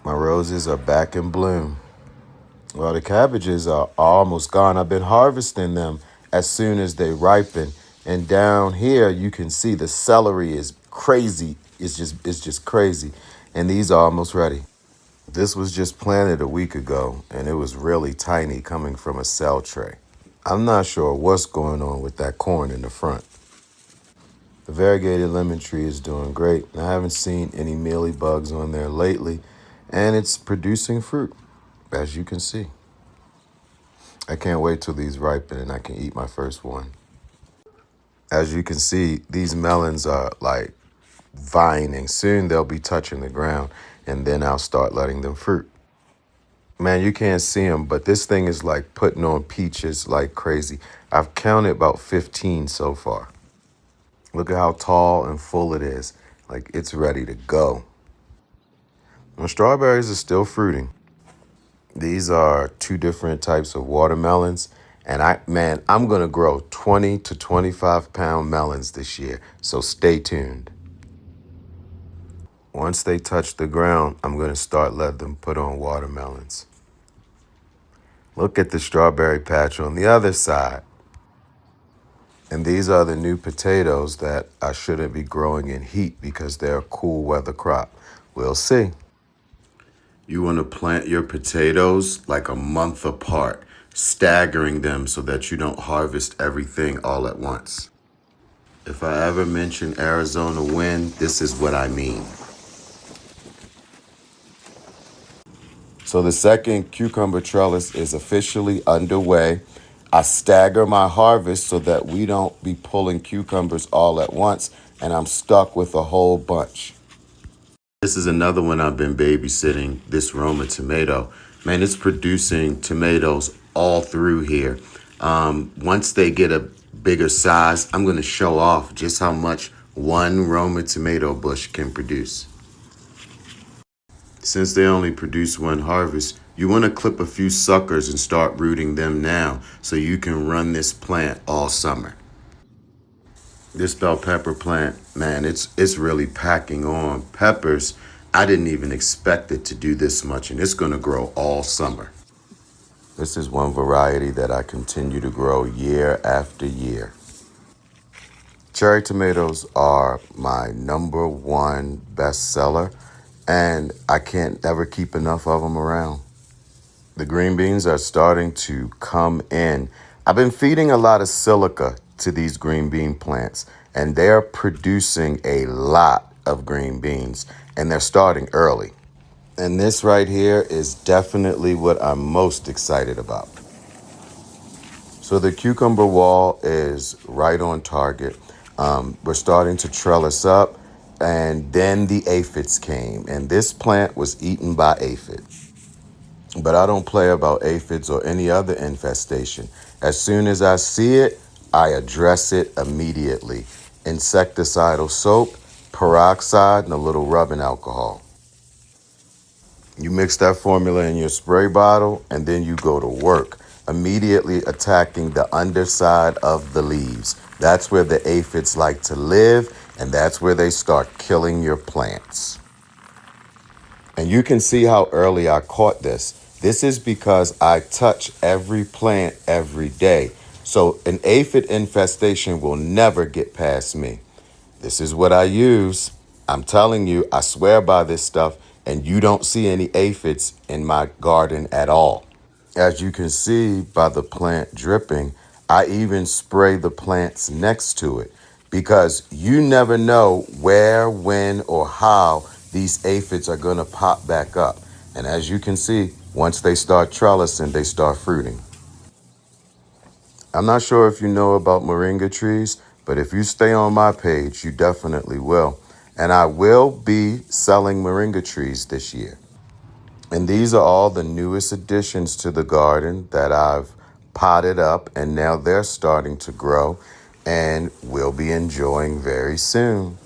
My roses are back in bloom. Well, the cabbages are almost gone. I've been harvesting them as soon as they ripen. And down here, you can see the celery is crazy. It's just crazy. And these are almost ready. This was just planted a week ago, and it was really tiny coming from a cell tray. I'm not sure what's going on with that corn in the front. The variegated lemon tree is doing great. I haven't seen any mealy bugs on there lately, and it's producing fruit, as you can see. I can't wait till these ripen and I can eat my first one. As you can see, these melons are like vining. Soon they'll be touching the ground, and then I'll start letting them fruit. Man, you can't see them, but this thing is like putting on peaches like crazy. I've counted about 15 so far. Look at how tall and full it is. Like it's ready to go. And strawberries are still fruiting. These are two different types of watermelons. And I'm going to grow 20 to 25 pound melons this year. So stay tuned. Once they touch the ground, I'm going to start letting them put on watermelons. Look at the strawberry patch on the other side. And these are the new potatoes that I shouldn't be growing in heat because they're a cool weather crop. We'll see. You want to plant your potatoes like a month apart, staggering them so that you don't harvest everything all at once. If I ever mention Arizona wind, this is what I mean. So the second cucumber trellis is officially underway. I stagger my harvest so that we don't be pulling cucumbers all at once, and I'm stuck with a whole bunch. This is another one I've been babysitting, this Roma tomato. Man, it's producing tomatoes all through here. Once they get a bigger size, I'm going to show off just how much one Roma tomato bush can produce. Since they only produce one harvest, you want to clip a few suckers and start rooting them now so you can run this plant all summer. This bell pepper plant, man, it's really packing on. Peppers, I didn't even expect it to do this much, and it's going to grow all summer. This is one variety that I continue to grow year after year. Cherry tomatoes are my #1 bestseller, and I can't ever keep enough of them around. The green beans are starting to come in. I've been feeding a lot of silica to these green bean plants, and they're producing a lot of green beans, and they're starting early. And this right here is definitely what I'm most excited about. So the cucumber wall is right on target. We're starting to trellis up, and then the aphids came, and this plant was eaten by aphids. But I don't play about aphids or any other infestation. As soon as I see it, I address it immediately. Insecticidal soap, peroxide, and a little rubbing alcohol. You mix that formula in your spray bottle, and then you go to work, immediately attacking the underside of the leaves. That's where the aphids like to live, and that's where they start killing your plants. And you can see how early I caught this. This is because I touch every plant every day. So an aphid infestation will never get past me. This is what I use. I'm telling you, I swear by this stuff, and you don't see any aphids in my garden at all. As you can see by the plant dripping, I even spray the plants next to it because you never know where, when, or how these aphids are going to pop back up. And as you can see, once they start trellising, they start fruiting. I'm not sure if you know about moringa trees, but if you stay on my page, you definitely will. And I will be selling moringa trees this year. And these are all the newest additions to the garden that I've potted up, and now they're starting to grow and we'll be enjoying very soon.